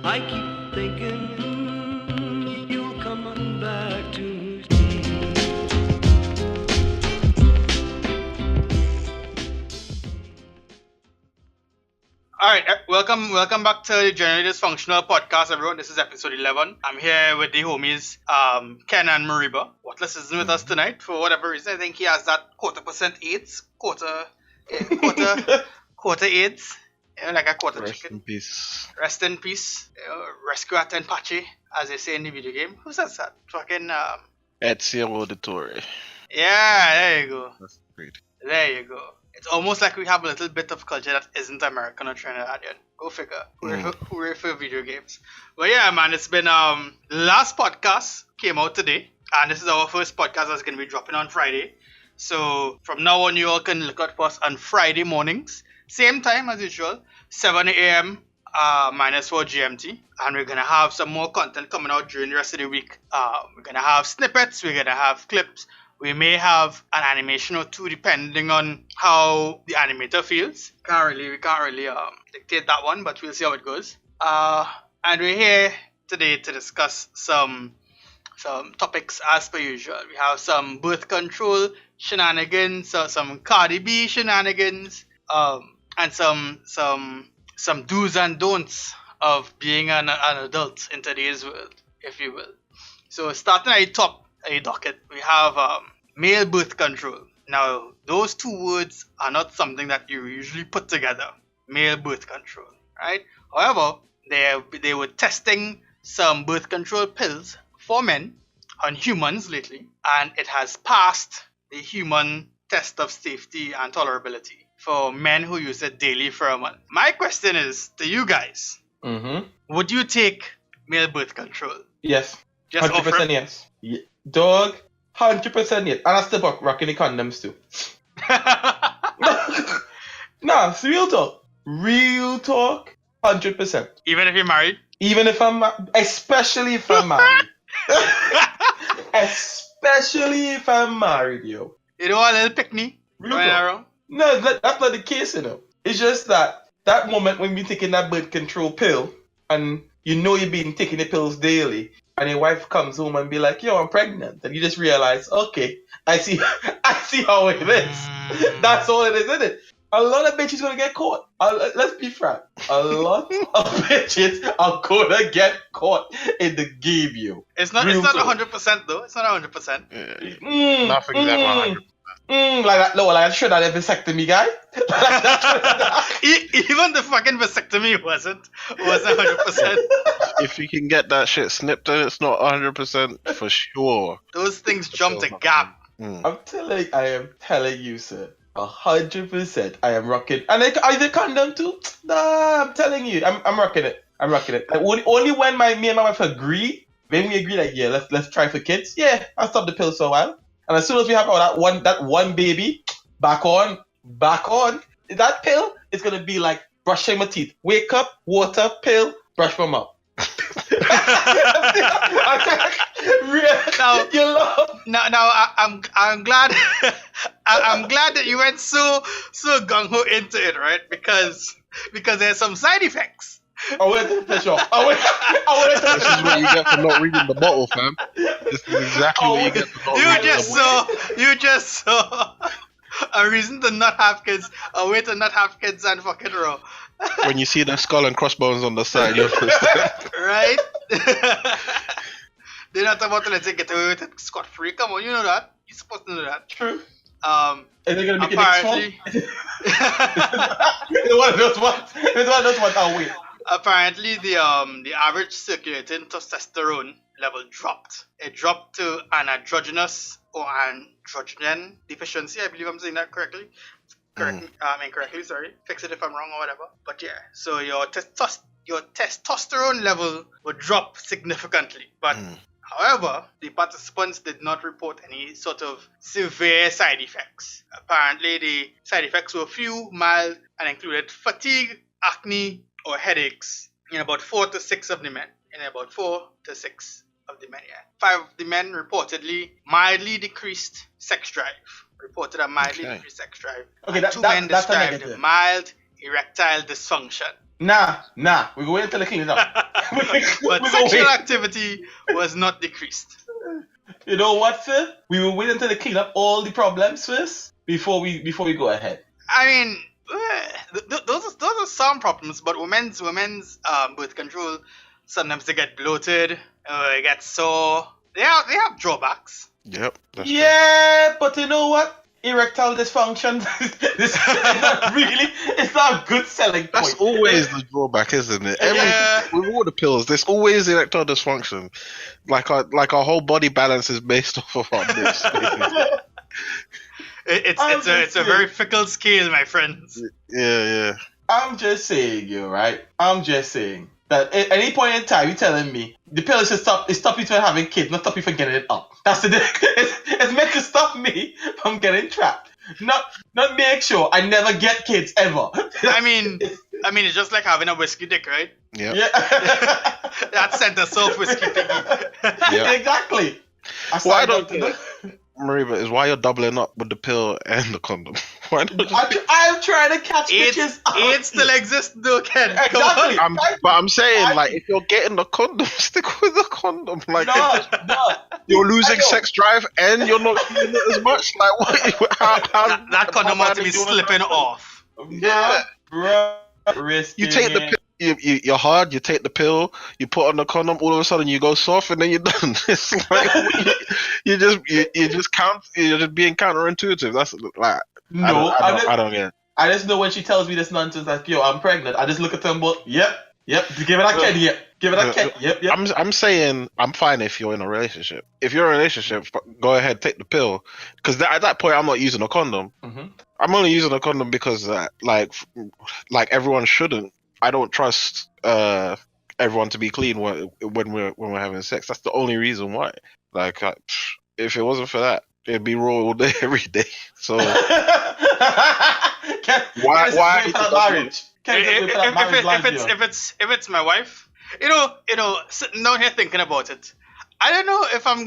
I keep thinking you'll come on back to me. All right, welcome back to the Generally Dysfunctional podcast, everyone. This is episode 11. I'm here with the homies, Ken and Mariba. Watless isn't with us tonight for whatever reason. I think he has that 0.25% AIDS, quarter AIDS, like a quarter Rest chicken. in peace. Rest in peace. Rescue at Tenpachi, as they say in the video game. Who says that? Fucking Ezio Auditore. yeah, there you go. That's great. There you go. It's almost like we have a little bit of culture that isn't American or Trinidadian. Go figure. Hooray for video games. But yeah, man, it's been the last podcast came out today, and this is our first podcast that's gonna be dropping on Friday. So from now on, you all can look out for us on Friday mornings, same time as usual, 7 a.m. -4 GMT, and we're gonna have some more content coming out during the rest of the week. We're gonna have snippets, we're gonna have clips. We may have an animation or two depending on how the animator feels. We can't really dictate that one, but we'll see how it goes. And we're here today to discuss some topics as per usual. We have some birth control shenanigans, some Cardi B shenanigans, and some do's and don'ts of being an adult in today's world, if you will. So starting at the top a docket, we have male birth control. Now, those two words are not something that you usually put together. Male birth control, right? However, they were testing some birth control pills for men on humans lately, and it has passed the human test of safety and tolerability for men who use it daily for a month. My question is to you guys: would you take male birth control? Yes. Just 100% yes. Dog, 100% yes. And I still rocking the condoms too. Nah, it's real talk. Real talk, 100%. Even if you're married? Even if especially if I'm married. Especially if I'm married, yo. You don't want a little pick-me Real going talk. around? No, that's not the case, you know. It's just that moment when you're taking that birth control pill and you know you've been taking the pills daily, and your wife comes home and be like, yo, I'm pregnant. And you just realize, okay, I see how it is. That's all it is, isn't it? A lot of bitches gonna get caught. Let's be frank. A lot of bitches are gonna get caught in the game, yo. It's not 100% though. It's not 100%. Nothing's ever 100%. Like that should have a vasectomy guy. Even the fucking vasectomy wasn't 100%. If you can get that shit snipped and it's not 100% for sure. Those things jumped a gap. I am telling you, sir. 100%. I am rocking. And are the condom too? Nah, I'm telling you. I'm rocking it. Only when me and my wife agree, when we agree, like, yeah, let's try for kids. Yeah, I'll stop the pills for a while. And as soon as we have that one baby, back on, that pill is gonna be like brushing my teeth. Wake up, water, pill, brush my mouth. Now, I'm glad I'm glad that you went so gung ho into it, right? Because there's some side effects. This is This is what you get for not reading the bottle, fam. This is exactly what you get for not reading the bottle. You just saw a reason to not have kids, a way to not have kids and fucking raw. When you see the skull and crossbones on the side, you'll understand. Right? They're not about to let you get away with it scot-free. Come on, you know that. You're supposed to know that. True. Is it gonna make apparently, it's one of those ones. I'll wait. Apparently, the average circulating testosterone level dropped. It dropped to an androgynous or androgen deficiency. I believe I'm saying that correctly. Incorrectly, sorry. Fix it if I'm wrong or whatever. But yeah, so your testosterone level would drop significantly. But however, the participants did not report any sort of severe side effects. Apparently, the side effects were few, mild, and included fatigue, acne, or headaches in about 4 to 6 of the men. Five of the men reportedly mildly decreased sex drive. Reported a mildly decreased sex drive. Okay, and 2 men described mild erectile dysfunction. Nah, we're going to the clean it up. but sexual activity was not decreased. You know what, sir? We will wait until they clean up all the problems first before we go ahead. I mean, those are some problems, but women's birth control, sometimes they get bloated, they get sore. They have drawbacks. Yep. That's Yeah, but you know what? Erectile dysfunction it's not a good selling point. That's always the drawback, isn't it? With all the pills, there's always erectile dysfunction. Like our whole body balance is based off of our bits. It's a very fickle scale, my friends. Yeah. I'm just saying, right? I'm just saying that at any point in time, you're telling me the pill should stop you from having kids, not stop you from getting it up. That's the it's meant to stop me from getting trapped. Not make sure I never get kids ever. I mean, it's just like having a whiskey dick, right? Yep. Yeah. That center self whiskey thingy. Yep. Exactly. Why don't Mariba, is why you're doubling up with the pill and the condom. Why not I'm trying to catch bitches out. AIDS still exists, though, Ken. Exactly. I'm saying, like, if you're getting the condom, stick with the condom. Like, No. you're losing sex drive and you're not feeling it as much. Like, what? That condom ought to be slipping off. Yeah, bro. You take the pill. You're hard. You take the pill. You put on the condom. All of a sudden, you go soft, and then you're done. It's like you're just being counterintuitive. That's like no. I don't get it. I just know when she tells me this nonsense, like, yo, I'm pregnant. I just look at them, but yep. Give it a kid, yep. Give it a kid, yep. I'm saying I'm fine if you're in a relationship. If you're in a relationship, go ahead, take the pill. Because at that point, I'm not using a condom. Mm-hmm. I'm only using a condom because, like everyone shouldn't. I don't trust everyone to be clean when we're having sex. That's the only reason why. Like, if it wasn't for that, it'd be raw all day, every day. So why? Marriage? If it's my wife, sitting down here thinking about it, I don't know if I'm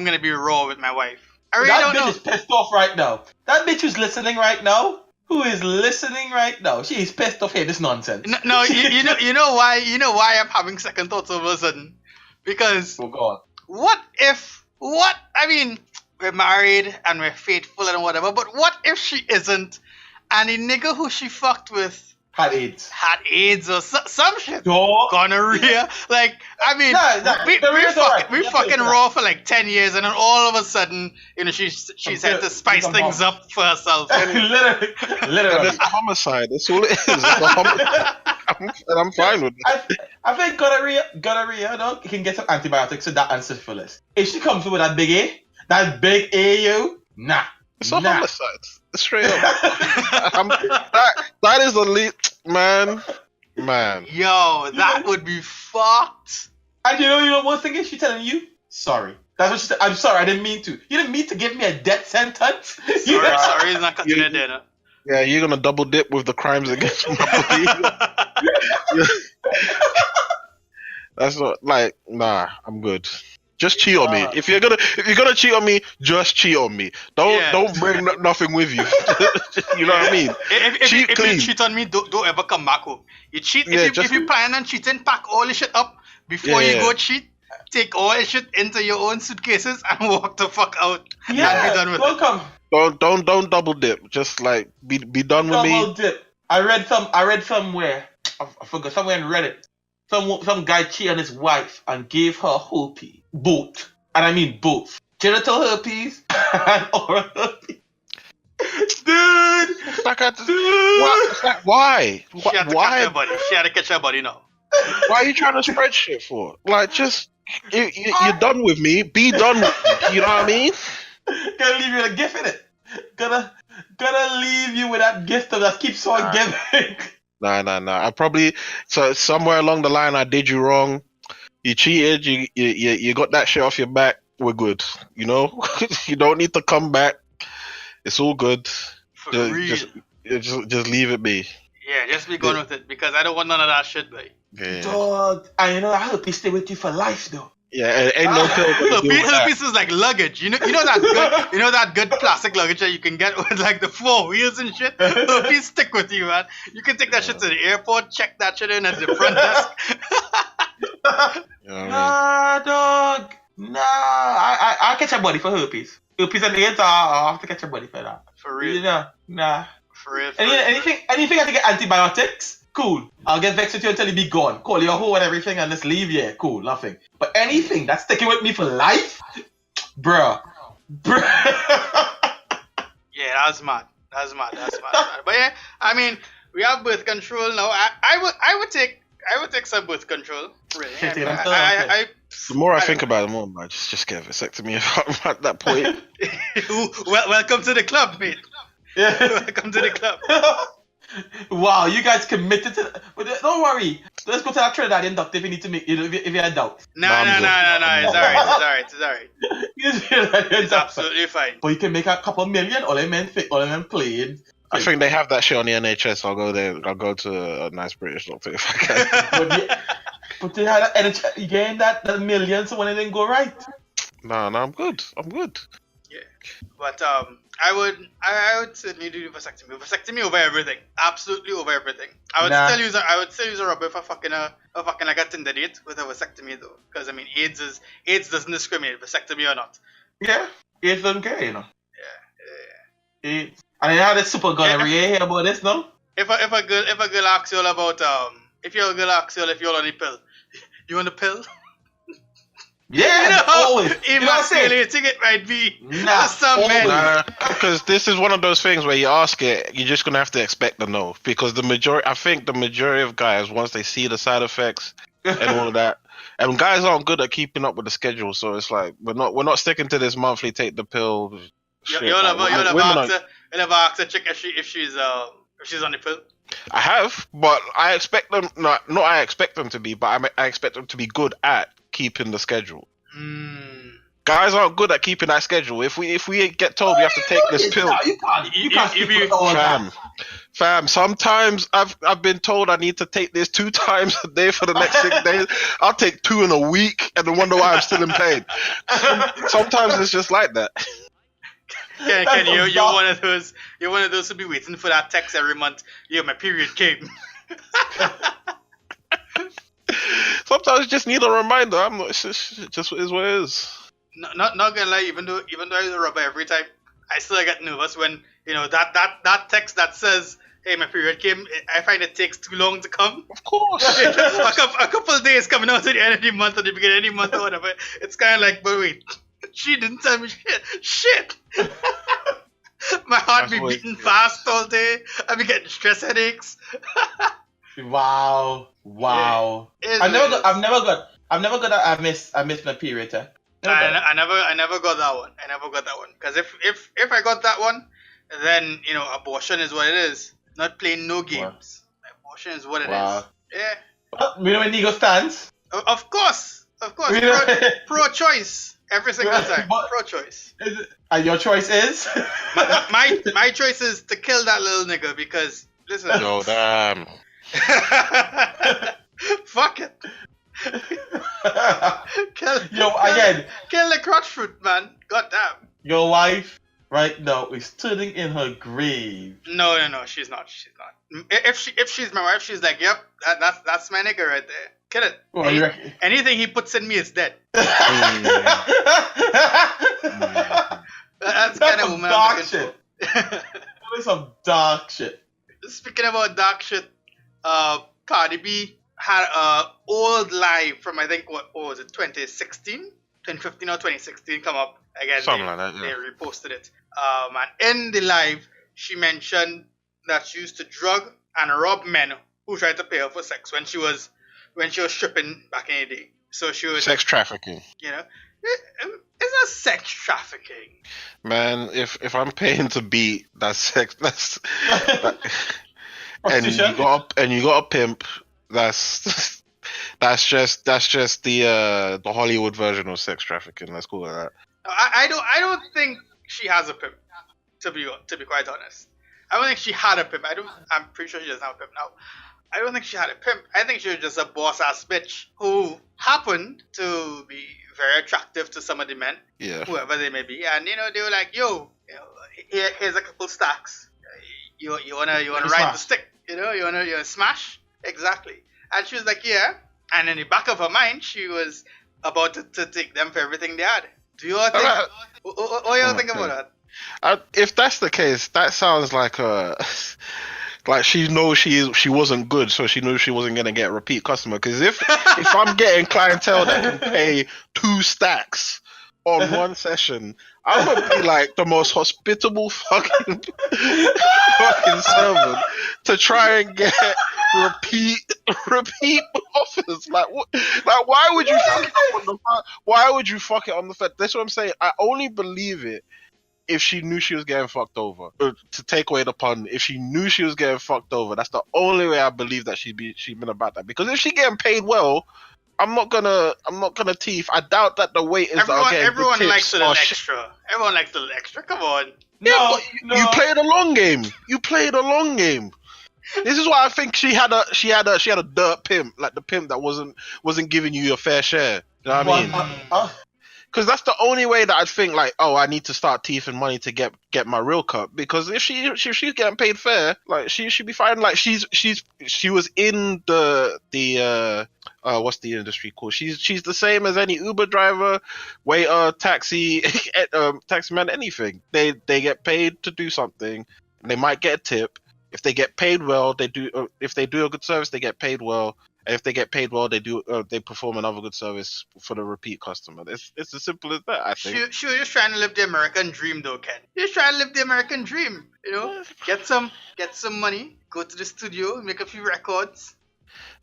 gonna be raw with my wife. I really don't know. That bitch is pissed off right now. That bitch who's listening right now. Who is listening right now? She is pissed off here. This nonsense. No, you know why? You know why I'm having second thoughts all of a sudden? Because God. I mean, we're married and we're faithful and whatever, but what if she isn't, and the nigga who she fucked with had AIDS or some shit, Dog. gonorrhea? Like, I mean, we fucking raw for like 10 years, and then all of a sudden, she's had to spice things up for herself. Literally. It's a homicide. That's all it is. It's a homicide. I'm fine with it. I think gonorrhea, dog, you can get some antibiotics to that and syphilis. If she comes with that big A, nah. It's a homicide. Straight up. That is the lead, man. Yo, that would be fucked. And you know one thing is she telling you? Sorry. That's what she said. I'm sorry, I didn't mean to. You didn't mean to give me a death sentence? Sorry, it's not cutting it dinner. Yeah, you're gonna double dip with the crimes against humanity. That's not like, nah, I'm good. Just cheat on me. If you're gonna cheat on me, just cheat on me. Don't bring nothing with you. You know what I mean? If you cheat on me, don't ever come back home. You cheat if you plan on cheating, pack all the shit up before you go cheat. Take all the shit into your own suitcases and walk the fuck out. Yeah, and be done with it. Don't double dip. Just like be done with me. Double dip. I read somewhere. I forgot, somewhere in Reddit. Some guy cheated on his wife and gave her herpes. Both. And I mean both. Genital herpes and oral herpes. Dude! Why? She had to catch her body. She had to catch her body now. Why are you trying to spread shit for? Like, just you're done with me. Be done with me. You know what I mean? Gonna leave you with a gift in it. Gonna leave you with that gift that keeps on giving. Nah. I probably somewhere along the line I did you wrong. You cheated. You got that shit off your back. We're good. You know, you don't need to come back. It's all good. Just leave it be. Yeah, just be going with it because I don't want none of that shit, boy. Yeah. Dog, I hope he stay with you for life though. Yeah, ain't no pill gonna deal with that. Herpes is like luggage. You know that good plastic luggage that you can get with like the 4 wheels and shit. Herpes stick with you, man. You can take that shit to the airport, check that shit in at the front desk. You know what I mean? Nah, dog. Nah, I'll catch a body for herpes. Herpes and AIDS, I'll have to catch a body for that. For real. Nah. For real. Anything I have to get antibiotics, cool. I'll get vexed with you until you be gone. Call your hoe and everything and just leave, yeah, cool, nothing. But anything that's sticking with me for life, bruh. Yeah, that's mad. But yeah, I mean, we have birth control now. I would take some birth control. Really. The more I think about it, the more I just get a vasectomy if I'm at that point. Welcome to the club, mate. Yeah. Welcome to the club. Wow, you guys committed to. But don't worry. Let's go to that Trinidad induct if you need to make if you had doubt. No. It's alright. It's absolutely fine. But you can make a couple million. All them playing. I think they have that shit on the NHS. I'll go there. I'll go to a nice British doctor if I can. But they had that you gained that million, so when it didn't go right. No, I'm good. Yeah, but I would certainly do vasectomy. Vasectomy over everything. Absolutely over everything. I would still use a rubber for fucking like a Tinder date with a vasectomy though, because I mean AIDS doesn't discriminate, vasectomy or not. Yeah, AIDS doesn't care, you know. Yeah. AIDS. And I had a super gonorrhea here about this, no? If a girl asks you all about if your girl asks you all if you're on the pill, you on the pill? Yeah, always. Emasculating it might be some men. Nah, because this is one of those things where you ask it, you're just gonna have to expect the no. Because I think the majority of guys, once they see the side effects and all of that, and guys aren't good at keeping up with the schedule, so it's like we're not sticking to this monthly take the pill. You'll never ask a chick if she's on the pill. I have, but I expect them not I expect them to be, but I expect them to be good at keeping the schedule. Guys aren't good at keeping that schedule. If we get told we have to take this pill, you can't fam. Sometimes I've been told I need to take this 2 times a day for the next 6 days. I'll take 2 in a week and then wonder why I'm still in pain. Sometimes it's just like that. Ken, you're one of those who be waiting for that text every month. Yeah, my period came. Sometimes you just need a reminder. It just is what it is. Not gonna lie, even though I use a rubber every time, I still get nervous when that text that says, "Hey, my period came." I find it takes too long to come. Of course, a couple of days coming out at the end of the month or the beginning of the month or whatever. It's kind of like, but wait, she didn't tell me shit. My heart be beating fast all day. I be getting stress headaches. Wow. Yeah. I've never got I missed my period. I never got that one. Because if I got that one, then abortion is what it is. Not playing no games. Wow. Abortion is what it is. Yeah. You know when Nigo stands? Of course. Pro-choice. Every single time. Pro-choice. And your choice is? my choice is to kill that little nigga because listen. Yo, damn. Fuck it. Kill the crotch fruit, man. God damn. Your wife right now is turning in her grave. No, she's not. If she's my wife, she's like, yep, that's my nigga right there. Kill it. Well, anything he puts in me is dead. That's kind of woman I'm looking shit. That is some dark shit. Speaking about dark shit, Cardi B had a old live from I think what was it 2016, 2015 or 2016 come up again. Something like that. Yeah. They reposted it. And in the live, she mentioned that she used to drug and rob men who tried to pay her for sex when she was stripping back in the day. So she was sex trafficking. It's a sex trafficking. Man, if I'm paying to beat, that's sex. That's and you got a pimp. That's just the Hollywood version of sex trafficking. Let's call it that. I don't think she has a pimp. To be quite honest, I don't think she had a pimp. I'm pretty sure she doesn't have a pimp now. I don't think she had a pimp. I think she was just a boss ass bitch who happened to be very attractive to some of the men, Yeah. whoever they may be, and they were like, "Yo, here's a couple stacks. You wanna Let me ride the smash." stick? You wanna smash exactly?" And she was like, "Yeah." And in the back of her mind, she was about to take them for everything they had. Do you all think? Alright. What you all think about Okay. that? If that's the case, that sounds like like she knows she wasn't good, so she knew she wasn't gonna get a repeat customer. Because if I'm getting clientele that can pay 2 stacks on one session, I'm gonna be like the most hospitable fucking servant to try and get repeat offers. Like what? Like why would you fuck it up on the why would you fuck it on the first? That's what I'm saying. I only believe it if she knew she was getting fucked over. To take away the pun, if she knew she was getting fucked over, that's the only way I believe that she'd been about that. Because if she getting paid well, I'm not gonna teeth. I doubt that the waiters that are getting Everyone good likes tips a little are shit. extra. Everyone likes a little extra. Come on. Yeah, No, but you no. played a long game. You played a long game. This is why I think she had a dirt pimp, like the pimp that wasn't giving you your fair share. You know what I mean? Because that's the only way that I'd think like, oh, I need to start teething money to get my real cut. Because if she's getting paid fair, like she should be fine. Like she was in the what's the industry called? She's the same as any Uber driver, waiter, taxi, taxi man, anything. They get paid to do something. They might get a tip. If they get paid well, they do. If they do a good service, they get paid well. And if they get paid well, they perform another good service for the repeat customer. It's as simple as that, I think. She was just trying to live the American dream, though, Ken. She's trying to live the American dream. Get some money, go to the studio, make a few records.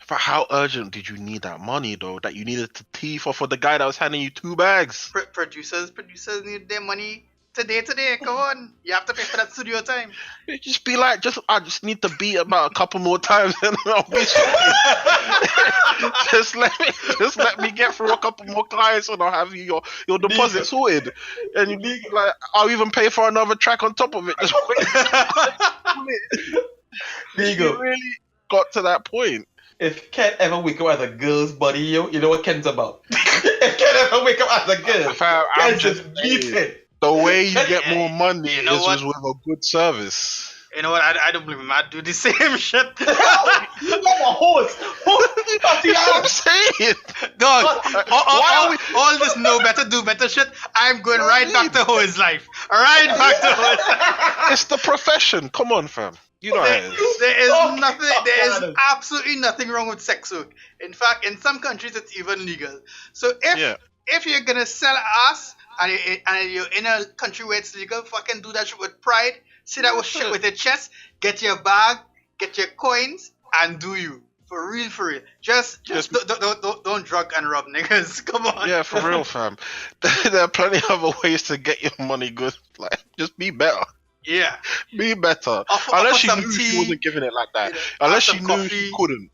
But how urgent did you need that money, though? That you needed to teeth off of the guy that was handing you 2 bags? Producers need their money today. Come on, you have to pay for that studio time. Just be like, I just need to beat about a couple more times, and I'll be sorry. just let me get through a couple more clients, and I'll have your deposit sorted. And you like, I'll even pay for another track on top of it. Just wait. There you go. Really got to that point. If Ken ever wake up as a girl's body, you know what Ken's about. If Ken ever wake up as a girl, I'm Ken's just beating. The way you get more money You know is what? with a good service. You know what? I don't believe him. I do the same shit. You like a horse. That's what I'm saying. Dog, Why all this know better, do better shit, I'm going right back to his life. Right back to his. It's the profession. Come on, fam. You know how it is. There is Oh, nothing. God. There is absolutely nothing wrong with sex work. In fact, in some countries, it's even legal. So if you're gonna sell ass and you're in a country where it's legal, fucking do that shit with pride. See that with shit with your chest. Get your bag, get your coins, and do you. For real. Just don't drug and rob niggas. Come on. Yeah, for real, fam. There are plenty of other ways to get your money good. Like, just be better. Yeah. Be better. Offer Unless she some knew tea, she wasn't giving it like that. you know, Unless have she some knew coffee. she couldn't.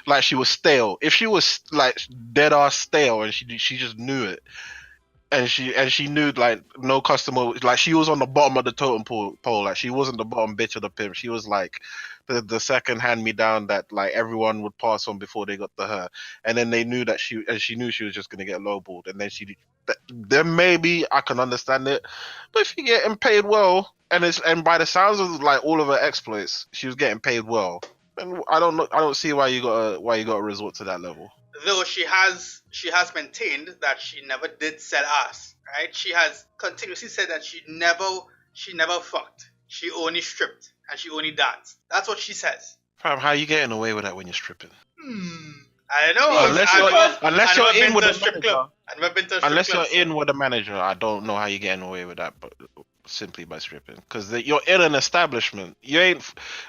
Like, she was stale. If she was, like, dead ass stale and she just knew it. And she knew, like, no customer, like, she was on the bottom of the totem pole. Like, she wasn't the bottom bitch of the pimp. She was, like, the second hand-me-down that, like, everyone would pass on before they got to her. And then they knew that she knew she was just going to get lowballed. And then then maybe I can understand it. But if you're getting paid well, and by the sounds of, like, all of her exploits, she was getting paid well. And I don't see why you gotta resort to that level. Though she has maintained that she never did sell ass, right? She has continuously said that she never fucked. She only stripped and she only danced. That's what she says. Fam, how you getting away with that when you're stripping? I don't know. Unless you're in with a strip manager. club. I've never been to a strip Unless club. you're in with a manager, I don't know how you're getting away with that, but simply by stripping, because you're in an establishment. You ain't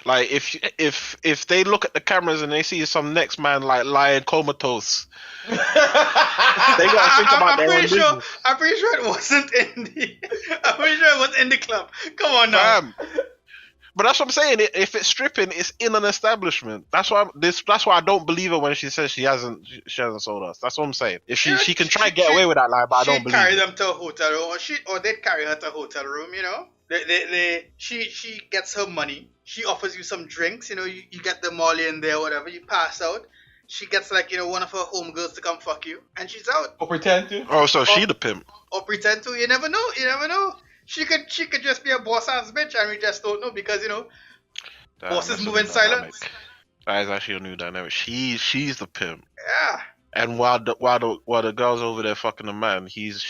like if they look at the cameras and they see some next man like lying comatose, they gotta think about their own business. I'm pretty sure it wasn't in the. I'm pretty sure it was in the club. Come on now. Fam. But that's what I'm saying. If it's stripping, it's in an establishment. That's why I don't believe her when she says she hasn't sold us. That's what I'm saying. If she can try and get away with that lie, but I don't believe carry it. them to a hotel room, or they'd carry her to a hotel room. You know, she gets her money. She offers you some drinks. You know, you get the molly in there, whatever. You pass out. she gets like, you know, one of her homegirls to come fuck you, and she's out. Or pretend to. Oh, so she the pimp. Or pretend to. You never know. You never know. She could just be a boss ass bitch, and we just don't know because, you know, Damn, bosses that's a move new in silence. dynamic. That is actually a new dynamic. She's the pimp. Yeah. And while the girl's over there fucking the man, she's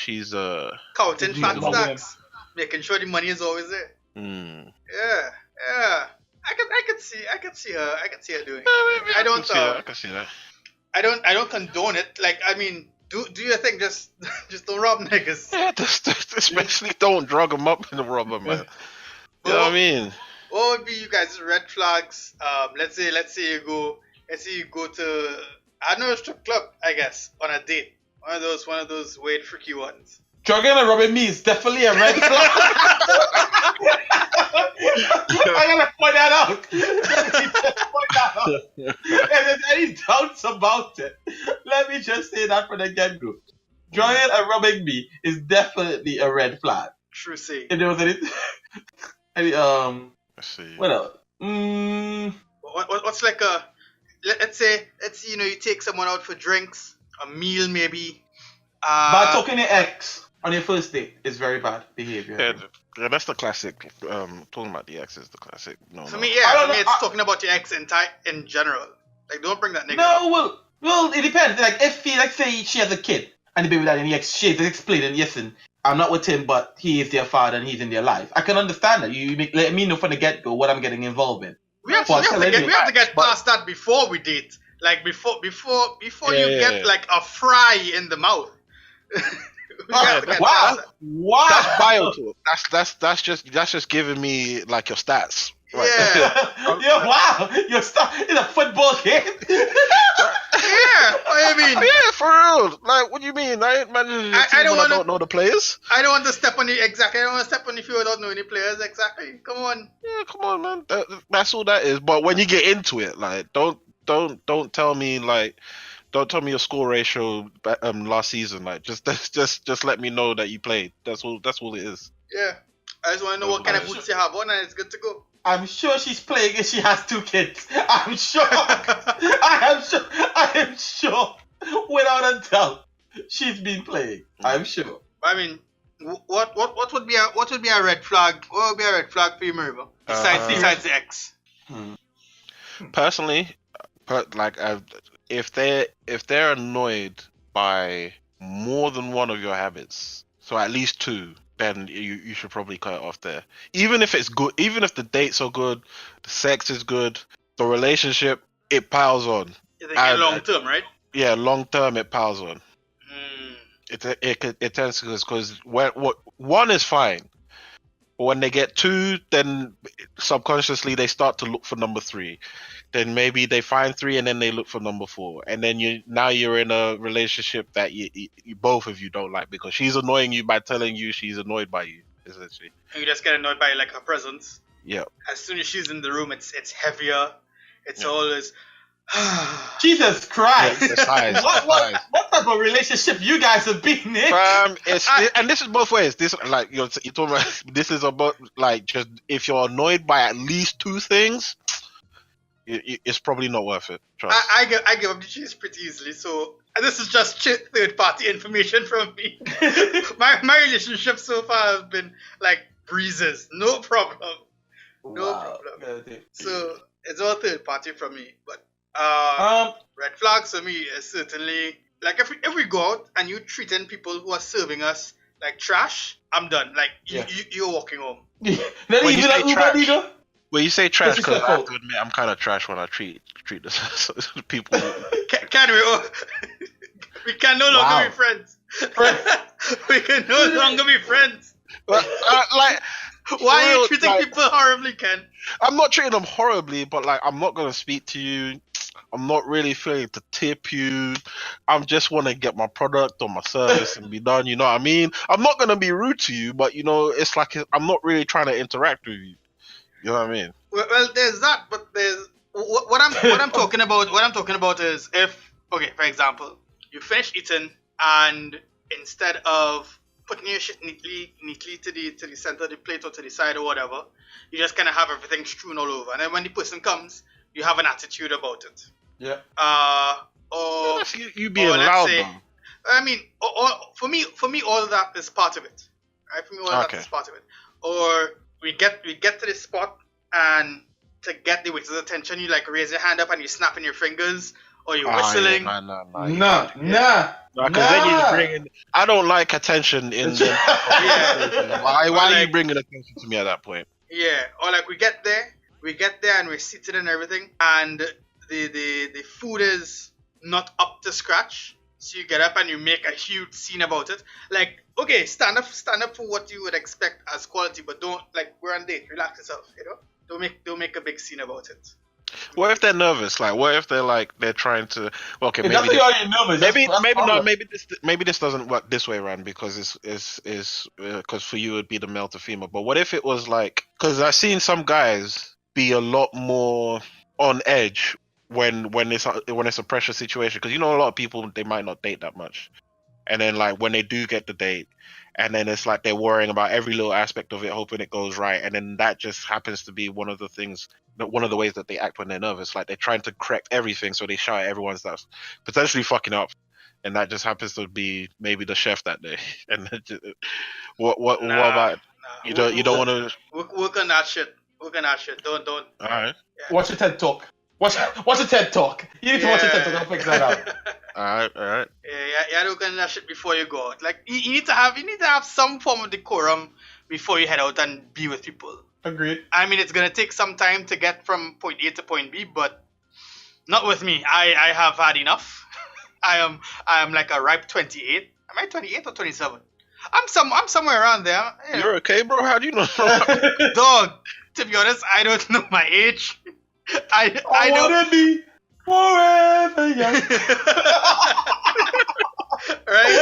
Counting She's fat loving stacks, making sure the money is always there. mm. Yeah. I could see her doing. I I can see that. I don't condone it. Like, I mean, do your thing. Just don't rob niggas. Yeah, especially don't drug them up in the rubber, man. You know what I mean? What would be you guys' red flags? Let's say you go to, I don't know, a strip club, I guess, on a date. One of those weird freaky ones. Drugging and robbing me is definitely a red flag. I gotta point that out. If there's any doubts about it, let me just say that from the get-go. Drugging and robbing me is definitely a red flag. True say. If there was any Let's see. what else? What's like a, let's say you know, you take someone out for drinks, a meal maybe. But talking to ex on your first date is very bad behavior. Yeah, that's the classic. Talking about the ex is the classic. No, For no. me, I don't know, it's talking about your ex in general. Like, don't bring that nigga. No, well, it depends. Like, if let's say she has a kid and the baby daddy and she has explained, listen, I'm not with him, but he is their father and he's in their life. I can understand that. You let me know from the get go what I'm getting involved in. We have to get past that before we date. Like, before you get like a fry in the mouth. We have to get past that. Wow. That's bio talk. That's just giving me like your stats. Right. Yeah. Yeah, wow. You're stuck in a football game. Yeah, I mean, Yeah, for real. Like, what do you mean? I ain't managing the team when I don't know the players. I don't want to step on you exactly. I don't want to step on you if you don't know any players exactly. Come on. Yeah, come on, man. That's all that is. But when you get into it, like, don't tell me like, don't tell me your score ratio last season. Like, just let me know that you played. That's all it is. Yeah. I just want to know what kind of boots you have on, and it's good to go. I'm sure she's playing and she has 2 kids. I'm sure. I am sure. Without a doubt, she's been playing. I'm sure. I mean, what would be a red flag? What would be a red flag for you, Mariba? Besides the ex. Personally, if they're annoyed by more than one of your habits, so at least 2, then you should probably cut it off there. Even if it's good, even if the dates are good, the sex is good, the relationship, it piles on. You think long term, right? Yeah, long term it piles on. It tends to, because one is fine, but when they get 2, then subconsciously they start to look for number 3. Then maybe they find 3 and then they look for number 4, and then you're in a relationship that you both of you don't like because she's annoying you by telling you she's annoyed by you, essentially. And you just get annoyed by like her presence. Yeah. As soon as she's in the room, it's heavier. It's always. Jesus Christ! Yeah, size, what type of relationship you guys have been in? And this is both ways. This, like, you're talking about, this is about, like, just if you're annoyed by at least 2 things, it's probably not worth it. Trust. I give up the cheese pretty easily. So this is just third party information from me. my relationship so far has been like breezes, no problem, no problem. So it's all third party from me. But red flags for me is certainly like if we go out and you treating people who are serving us like trash, I'm done. Like you're walking home. When you say trash, because I have to admit I'm kind of trash when I treat the people. Can we? We can no longer be friends. We can no longer be friends. Why are you treating people horribly, Ken? I'm not treating them horribly, but like I'm not gonna speak to you. I'm not really feeling to tip you. I just want to get my product or my service and be done. You know what I mean? I'm not gonna be rude to you, but you know, it's like I'm not really trying to interact with you. You know what I mean? Well, there's that, but there's what I'm talking about. What I'm talking about is if, okay, for example, you finish eating and instead of putting your shit neatly to the center of the plate or to the side or whatever, you just kind of have everything strewn all over, and then when the person comes, you have an attitude about it. Yeah. You being Or let's loud say- though. I mean, for me, all of that is part of it, right? For me, all of Okay. that is part of it. Or we get to this spot, and to get the waiter's attention, you like raise your hand up and you snapping your fingers, or you're whistling. Nah. Nah. Because then you're bringing. I don't like attention in. Yeah. Why Or are you like- bringing attention to me at that point? Yeah, or like we get there and we're seated and everything, and the food is not up to scratch. So you get up and you make a huge scene about it. Like, okay, stand up for what you would expect as quality, but don't, like, we're on date, relax yourself, you know? Don't make a big scene about it. What if they're nervous? Like, what if they're trying to? Okay, If maybe that's this, why you're nervous. maybe this doesn't work this way around because because for you it'd be the male to female. But what if it was like? Because I've seen some guys be a lot more on edge when it's a pressure situation. Because a lot of people, they might not date that much, and then like when they do get the date, and then it's like they're worrying about every little aspect of it, hoping it goes right, and then that just happens to be one of the ways that they act when they're nervous. Like they're trying to correct everything, so they shout at everyone that's potentially fucking up, and that just happens to be maybe the chef that day. And then what about you? Don't want to. Work on that shit. Don't. All right. Watch a TED talk. Watch a TED talk. You need to watch a TED talk. I'll fix that out. All right. Yeah, work on that shit before you go out. Like you need to have some form of decorum before you head out and be with people. Agreed. I mean, it's gonna take some time to get from point A to point B, but not with me. I have had enough. I am like a ripe 28. Am I 28 or 27? I'm somewhere around there. You know. You're okay, bro? How do you know? Dog. To be honest, I don't know my age. I know. wanna be forever young. Right?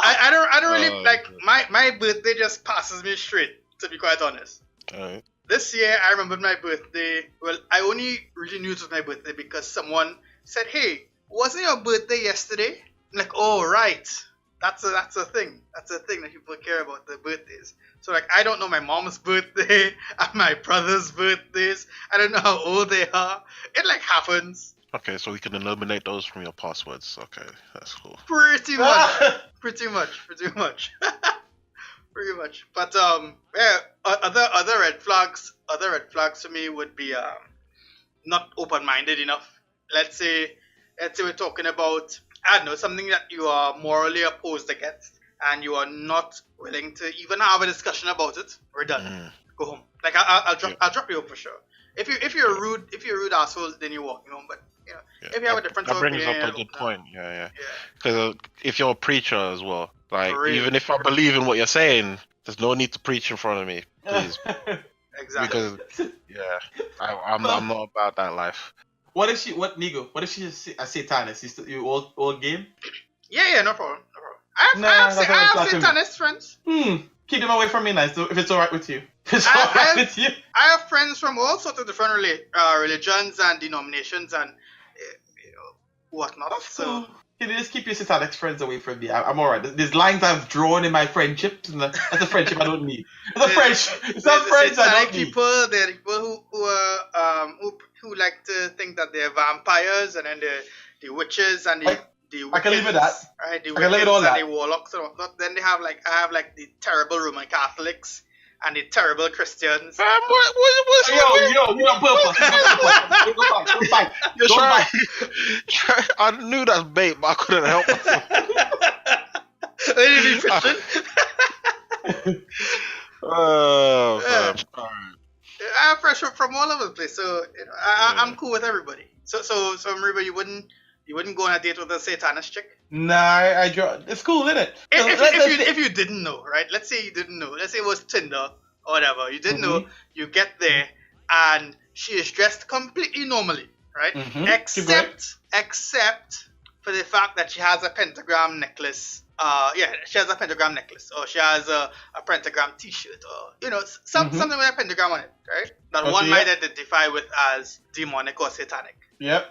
I don't really Oh, like God. my birthday just passes me straight, to be quite honest. All right. This year I remembered my birthday. Well, I only really knew it was my birthday because someone said, "Hey, wasn't your birthday yesterday?" I'm like, "Oh, right. That's a thing. That's a thing that people care about, their birthdays." So like I don't know my mom's birthday and my brother's birthdays. I don't know how old they are. It like happens. Okay, so we can eliminate those from your passwords. Okay, that's cool. Pretty much. Pretty much. But yeah, other red flags for me would be not open-minded enough. Let's say we're talking about, I don't know, something that you are morally opposed against, and you are not willing to even have a discussion about it. We're done. Go home. Like I'll drop you up for sure. If you're a rude asshole, then you're walking home. But if you have a different that brings opinion, up a good point. Yeah. Yeah. Because if you're a preacher as well, like For real. even if I believe in what you're saying, there's no need to preach in front of me, please. Exactly. Because I'm not about that life. What if she a satanist? You old game? Yeah, no problem. I have Satanist friends. Keep them away from me, nice. If it's alright with you. If it's I- alright I- with you. I have friends from all sorts of different religions and denominations and whatnot. That's So cool. You just keep your satanic friends away from me. I'm alright. There's lines I've drawn in my friendships, and that's a friendship I don't need. It's a friendship. It's not the friends I satanic don't need. people, they're people who like to think that they're vampires, and then the witches and the I can live with that. Right, the I can live with all Wiccans that. and the warlocks and whatnot. Then I have like the terrible Roman Catholics and the terrible Christians. What's Yo, you don't purpose. Go back. You're Go trying. back. I knew that's bait, but I couldn't help myself. Are you Christian? Oh, Yeah. man. All right. I have friends from all over the place, so I'm cool with everybody. So Mariba, you wouldn't go on a date with a Satanist chick? Nah, I draw. It's cool, isn't it? If you didn't know, right? Let's say you didn't know. Let's say it was Tinder or whatever. You didn't know. You get there and she is dressed completely normally, right? Keep going. Except for the fact that she has a pentagram necklace. She has a pentagram necklace, or she has a pentagram T-shirt, or something with a pentagram on it, right? That one might identify with as demonic or satanic. Yep.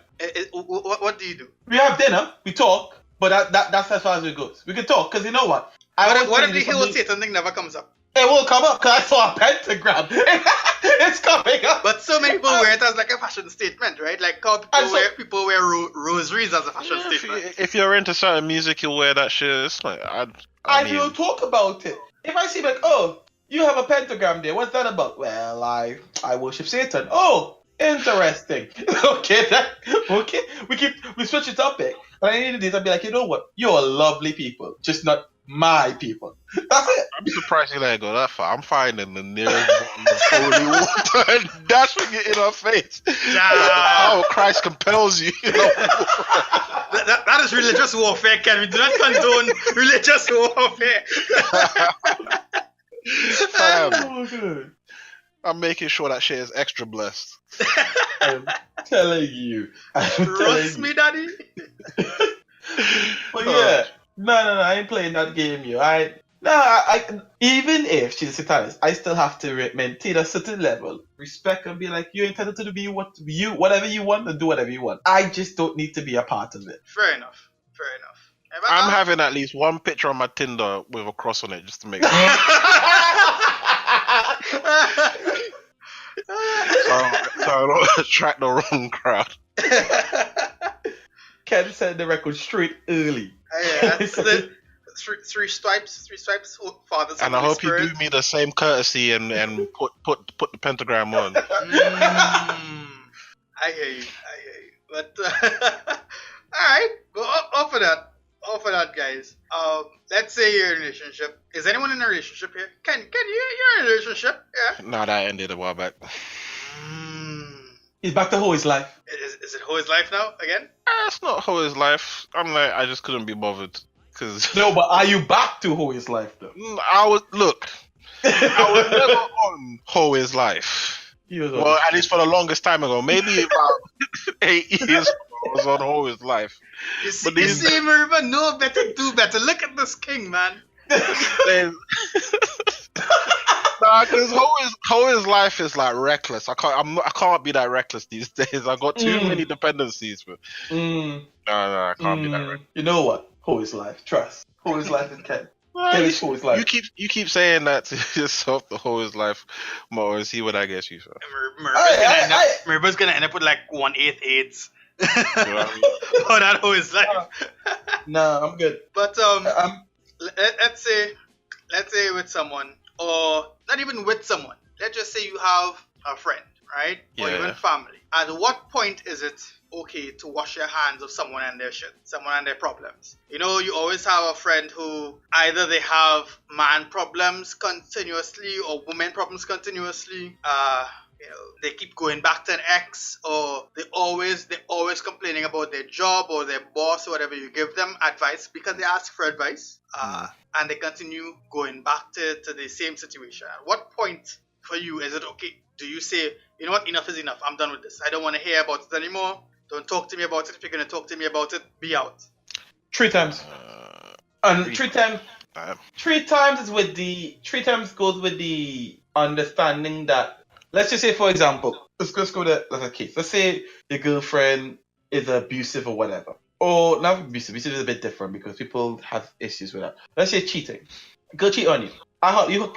What do you do? We have dinner. We talk. But that's as far as it goes. We can talk, because you know what? What if the whole Satan thing never comes up? It will come up because I saw a pentagram. It's coming up. But so many people wear it as like a fashion statement, right? Like how people wear rosaries as a fashion statement. If you're into certain music, you'll wear that shit. It's like I will talk about it. If I see like, oh, you have a pentagram there. What's that about? Well, I worship Satan. Oh, interesting. Okay. We switch the topic. But at the end of the day, I'll be like, you know what? You're lovely people, just not my people. That's it. I'm surprised you let it go that far. I'm finding the nearest bottle of holy water and dashing it in her face. How Christ compels you. That is religious warfare, Ken. We do not condone religious warfare. Fam, I'm making sure that shit is extra blessed. I'm telling you. Roast me, daddy. But yeah, no, I ain't playing that game, you. I even if she's a satanist, I still have to maintain a certain level, respect, and be like, you're entitled to be whatever you want and do whatever you want. I just don't need to be a part of it. Fair enough. I'm having at least one picture on my Tinder with a cross on it just to make sure. so I don't attract the wrong crowd. Ken set the record straight early. Yeah, that's the three swipes, Father, Son, And I Holy hope Spirit. you do me the same courtesy and put the pentagram on. I hear you. But alright, go off of that, guys. Let's say you're in a relationship. Is anyone in a relationship here? Ken, you're in a relationship? Yeah. Nah, that ended a while back. He's back to his life. Is it his life now again? It's not his life. I just couldn't be bothered. No, but are you back to his life though? I was never on his life. Well, at least for the longest time ago. Maybe about 8 years ago, I was on his life. You see, Mariba, know better, do better. Look at this king, man. Nah, because his life is like reckless. I can't be that reckless these days. I got too many dependencies. But no, I can't be that reckless. You know what? His life. Trust. His life is Ken. Ken is his life. You keep saying that to yourself. The whole his life more and see what I get you for. Mariba's gonna end up with like 1/8 AIDS. You know what I mean? Oh, that whole his life. Nah, I'm good. But let's say with someone, or not even with someone. Let's just say you have a friend, right? Yeah. Or even family. At what point is it okay to wash your hands of someone and their shit, someone and their problems? You know, you always have a friend who either they have man problems continuously or woman problems continuously. You know, they keep going back to an ex, or they always complaining about their job or their boss or whatever. You give them advice because they ask for advice, and they continue going back to the same situation. At what point for you is it okay? Do you say, you know what, enough is enough, I'm done with this, I don't want to hear about it anymore, don't talk to me about it, if you're going to talk to me about it, be out? 3 times. And 3 times. 3 times is with the 3 times goes with the understanding that, let's just say, for example, let's go to a case. Let's say your girlfriend is abusive or whatever. Or not abusive. Abusive is a bit different because people have issues with that. Let's say cheating. Girl cheat on you.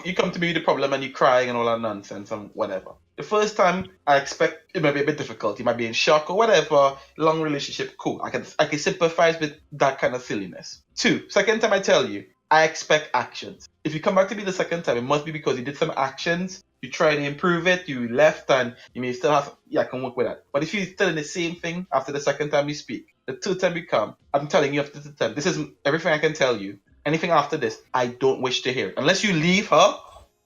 You come to me with the problem and you crying and all that nonsense and whatever. The first time, I expect it might be a bit difficult. You might be in shock or whatever. Long relationship, cool. I can sympathize with that kind of silliness. 2, second time I tell you, I expect actions. If you come back to me the second time, it must be because you did some actions, you tried to improve it, you left, and you may still have, I can work with that. But if you're still in the same thing after the second time you speak, the third time you come, I'm telling you after the third time, this is everything I can tell you. Anything after this, I don't wish to hear it. Unless you leave her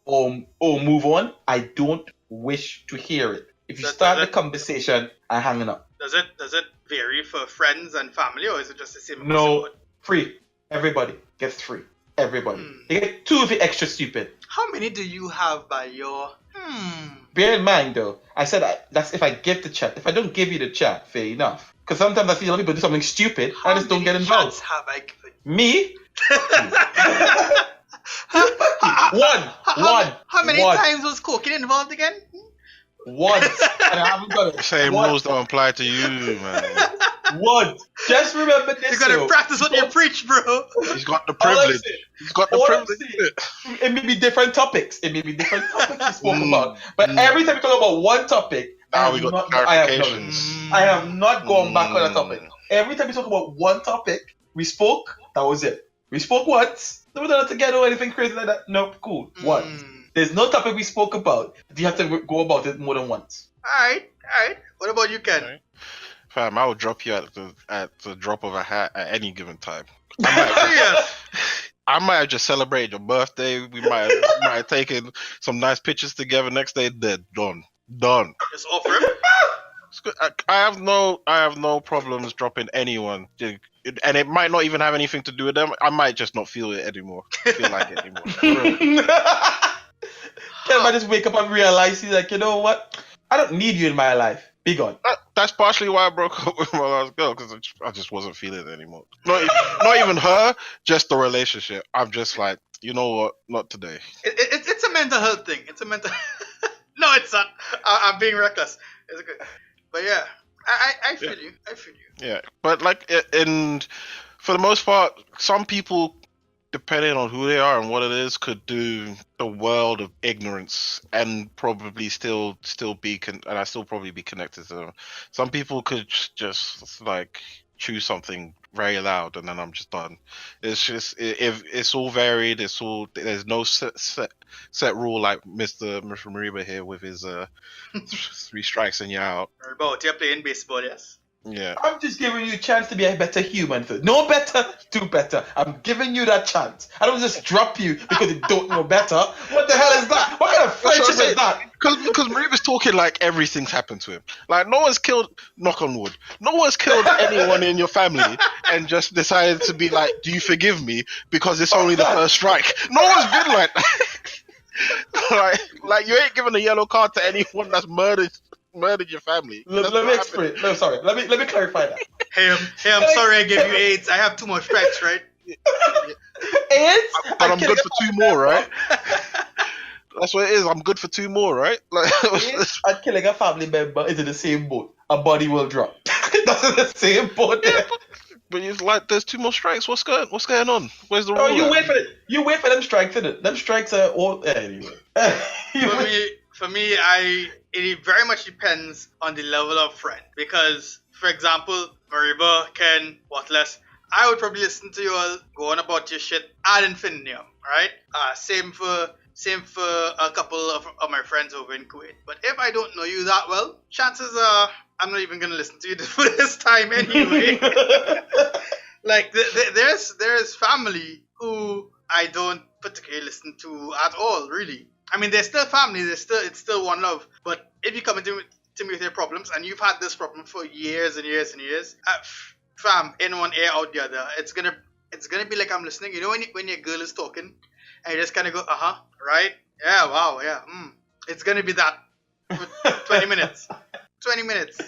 or move on, I don't wish to hear it. If you start the conversation, I'm hanging up. Does it vary for friends and family, or is it just the same? No, free. Everybody gets free. Everybody. You get 2 if you're extra stupid. How many do you have by your? Bear in mind though, I said that's if I give the chat. If I don't give you the chat, fair enough. Because sometimes I see other people do something stupid, I just don't get involved. How many chats have I given? Me? One. How many times was cocaine involved again? Once. And I haven't done it. Same Once. rules don't apply to you, man. Once. Just remember this. You gotta yo. practice what you preach, bro. He's got the All I'm privilege. saying- He's got the all I'm privilege. saying, it may be different topics. It may be different topics we spoke Mm, about. But every time we talk about one topic, Now we got I have done it. clarifications. I have not gone back on a Mm. topic. Every time we talk about one topic, we spoke, that was it. We spoke once. We don't have to get or anything crazy like that. Nope, cool. Once. There's no topic we spoke about. You have to go about it more than once. Alright. What about you, Ken? Okay. Fam, I will drop you at the drop of a hat at any given time. I might, Serious? I might have just celebrated your birthday. We might have taken some nice pictures together. Next day, dead, done. Just offer him? It's good. I have no problems dropping anyone, and it might not even have anything to do with them. I might just not feel it anymore. Feel like it anymore. For real. Can I just wake up and realize he's like, you know what? I don't need you in my life. Be gone. That's partially why I broke up with my last girl, because I just wasn't feeling it anymore. Not even her, just the relationship. I'm just like, you know what? Not today. It's a mental health thing. It's a mental. No, it's not. I'm being reckless. It's good. But yeah, I feel you. I feel you. Yeah, but like, and for the most part, some people, depending on who they are and what it is, could do the world of ignorance and probably still be and I still probably be connected to them. Some people could just like choose something very loud and then I'm just done. It's just if it's all varied. There's no set rule like Mr. Mariba here with his 3 strikes and you're out. About you're playing baseball, yes. Yeah. I'm just giving you a chance to be a better human. No better, do better. I'm giving you that chance. I don't just drop you because you don't know better. What the hell is that? What kind of friendship is that? Because Mariba's talking like everything's happened to him. Like no one's killed, knock on wood, no one's killed anyone in your family and just decided to be like, do you forgive me because it's only the first strike? No one's been like that. like you ain't giving a yellow card to anyone that's murdered your family. Let me explain. No, sorry. Let me clarify that. Hey, I'm sorry I gave you AIDS. I have too much strikes, right? AIDS? But I'm good for 2 more, right? That's what it is. I'm good for 2 more, right? Like, AIDS and killing a family member is in the same boat. A body will drop. That's in the same boat. There. but it's like there's 2 more strikes. What's going on? Where's the rule? Oh, you wait for it. You wait for them strikes, innit? Them strikes are all anyway. For me, it very much depends on the level of friend. Because, for example, Mariba, Ken, what less, I would probably listen to you all go on about your shit ad infinitum, right? Same for a couple of my friends over in Kuwait. But if I don't know you that well, chances are I'm not even gonna listen to you for this time anyway. Like there's family who I don't particularly listen to at all, really. I mean, they're still family. It's still one love. But if you come into me with your problems and you've had this problem for years and years and years, fam, in one ear out the other, it's gonna be like I'm listening. You know when your girl is talking and you just kind of go, right, yeah, wow, yeah, it's gonna be that for 20 minutes. 20 minutes.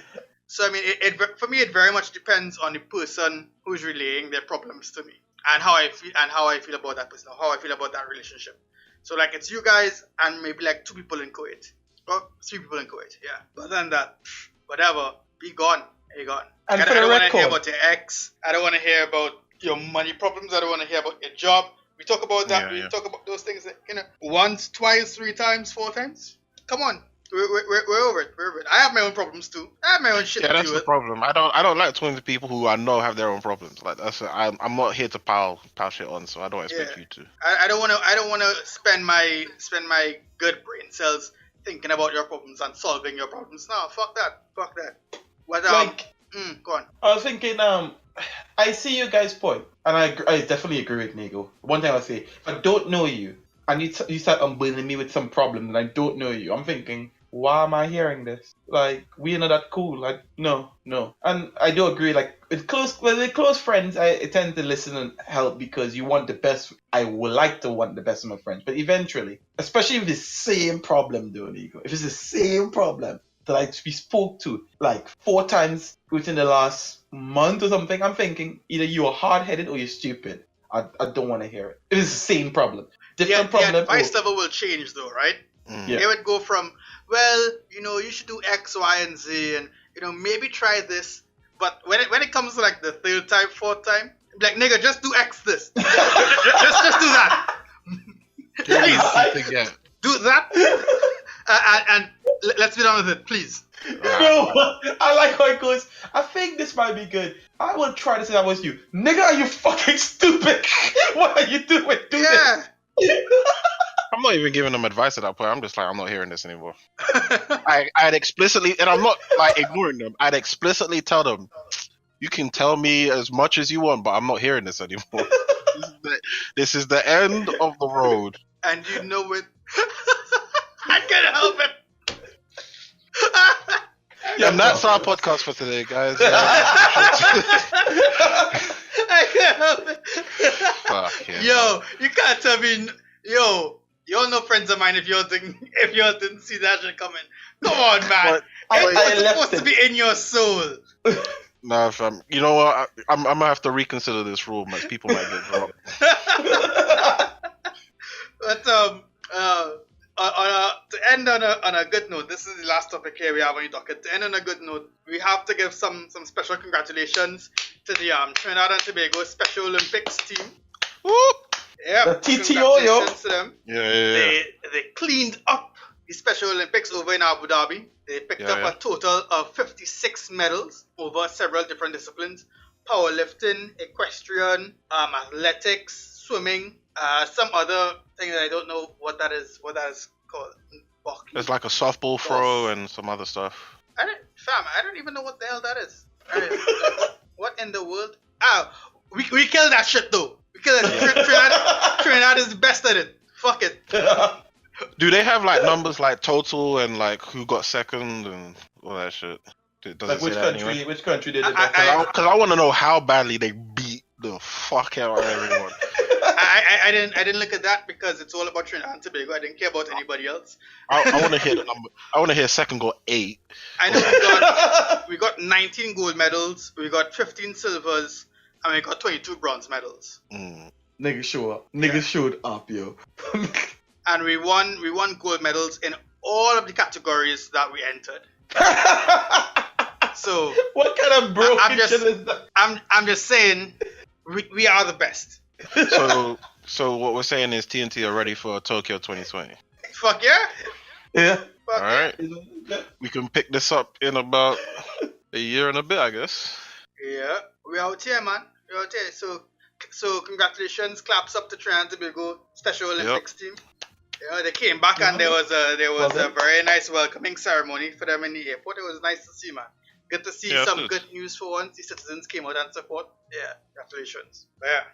So I mean, for me, it very much depends on the person who's relaying their problems to me and how I feel about that person, or how I feel about that relationship. So like it's you guys and maybe like 2 people in Kuwait, or 3 people in Kuwait, yeah. But then that, whatever, be gone, be gone. And I for the don't want to record, hear about your ex. I don't want to hear about your money problems. I don't want to hear about your job. We talk about that. We talk about those things, once, twice, 3 times, 4 times. Come on. We're over it. We're over it. I have my own problems too. I have my own shit to Yeah, deal that's the with. problem. I don't like talking to people who I know have their own problems. Like I'm not here to pile shit on, so I don't expect you to. I don't want to spend my good brain cells thinking about your problems and solving your problems. No, fuck that. What go on. I was thinking, I see you guys' point, and I definitely agree with Nego. One thing I'll say, if I don't know you, and you start unblaming me with some problem, and I don't know you, I'm thinking, why am I hearing this? Like, we are not that cool. Like, no. And I do agree, like, with close friends, I tend to listen and help because you want the best. I would like to want the best of my friends. But eventually, especially with the same problem, though, Nico, if it's the same problem that we spoke to, like, 4 times within the last month or something, I'm thinking, either you are hard-headed or you're stupid. I don't want to hear it. It is the same problem. Different problem. The advice level will change, though, right? Yeah. They would go from, well, you should do X, Y, and Z, and maybe try this. But when it comes to like the third time, fourth time, be like, nigga, just do X this. just do that. Please Yeah. do that. And let's be done with it, please. I like how it goes. I think this might be good. I will try to say that was you. Nigga, are you fucking stupid? What are you doing? Do Yeah. this. I'm not even giving them advice at that point. I'm just like, I'm not hearing this anymore. I'd explicitly, and I'm not like ignoring them. I'd explicitly tell them, you can tell me as much as you want, but I'm not hearing this anymore. This is the end of the road. And you know it. I can't help it. And that's our podcast for today, guys. I can't help it. Fuck yeah. Yo, you can't tell me. Yo, y'all know friends of mine if y'all didn't see that shit coming. Come on, man. It's supposed to be in your soul. Nah, fam. You know what? I'm gonna have to reconsider this rule, man. People might get dropped. But to end on a good note, this is the last topic here we have on the docket. To end on a good note, we have to give some special congratulations to the Trinidad and Tobago Special Olympics team. Whoop! Yeah, The TTO, yo. to them. Yeah. They cleaned up the Special Olympics over in Abu Dhabi. They picked up a total of 56 medals over several different disciplines: powerlifting, equestrian, athletics, swimming, some other thing that I don't know what that is called. Hockey. There's like a softball throw and some other stuff. I don't even know what the hell that is. What in the world? We killed that shit though. We killed it. Trinidad is the best at it. Fuck it. Do they have like numbers like total and like who got second and all that shit? Does Like it which say that country? anyway? Which country did it? Because I want to know how badly they beat the fuck out of everyone. I didn't look at that because it's all about Trinidad and Tobago. I didn't care about anybody else. I want to hear the number. I want to hear second got 8. I know we got 19 gold medals, we got 15 silvers, and we got 22 bronze medals. Niggas show up. Niggas showed up, yo. And we won gold medals in all of the categories that we entered. So what kind of broken shit is that? I'm just saying we are the best. So what we're saying is TNT are ready for Tokyo 2020. Fuck yeah. Yeah. Fuck all right. We can pick this up in about a year and a bit, I guess. Yeah. We out here, man. We out here. So congratulations, claps up to Trinidad and Tobago Special Olympics team. Yeah, they came back and there was a very nice welcoming ceremony for them in the airport. It was nice to see, man. Good to see some good news for once. The citizens came out and support. Yeah, congratulations. But yeah.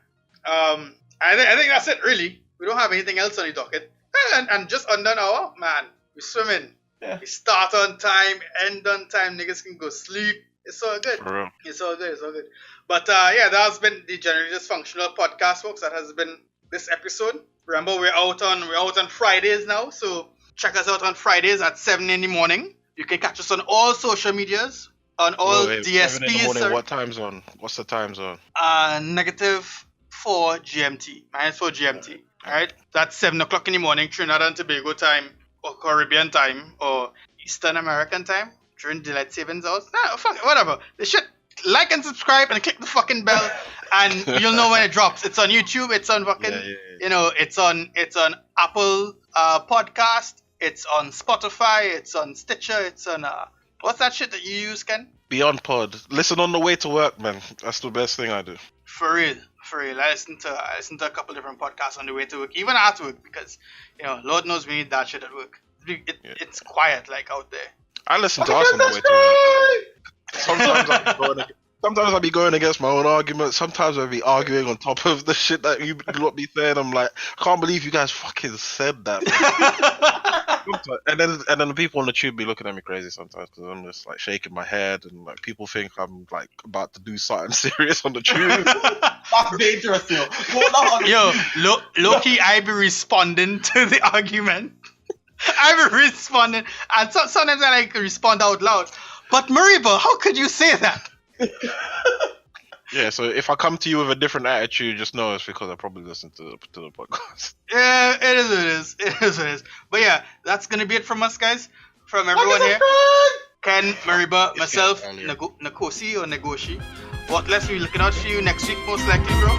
I think that's it, really. We don't have anything else on the docket. And just under an hour, man, we're swimming. Yeah. We start on time, end on time. Niggas can go sleep. It's all good. For real. It's all good. But yeah, that has been the Generally Dysfunctional podcast, folks. That has been this episode. Remember, we're out on Fridays now, so check us out on Fridays at 7 in the morning. You can catch us on all social medias, on all DSPs. 7 in the morning, what time zone? What's the time zone? -4 GMT, -4 GMT. All right, that's 7 o'clock in the morning, Trinidad and Tobago time, or Caribbean time, or Eastern American time during daylight savings hours. Nah, fuck it, whatever. They should like and subscribe and click the fucking bell, and you'll know when it drops. It's on YouTube. It's on fucking, it's on Apple Podcast. It's on Spotify. It's on Stitcher. It's on what's that shit that you use, Ken? Beyond Pod. Listen on the way to work, man. That's the best thing I do. For real. I listen to a couple different podcasts on the way to work, even at work, because Lord knows we need that shit at work. It's quiet like out there. I listen to us on the way to work. Sometimes I'll be going against my own arguments. Sometimes I'll be arguing on top of the shit that you lot be saying. I'm like, I can't believe you guys fucking said that. and then the people on the tube be looking at me crazy sometimes because I'm just like shaking my head and like people think I'm like about to do something serious on the tube. That's dangerous, yo. Yo, low-key, I be responding to the argument. I be responding, and sometimes I like respond out loud. But Mariba, how could you say that? Yeah, so if I come to you with a different attitude, just know it's because I probably listened to the podcast. Yeah, it is what it is. It is what it is. But yeah, that's gonna be it from us, guys. From everyone here. Ken, Mariba, myself, earlier. Nakosi or Negoshi. What less we looking out for you next week, most likely, bro.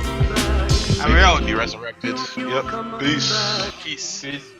And we're out. Be resurrected. Yep. Peace. Peace. Peace.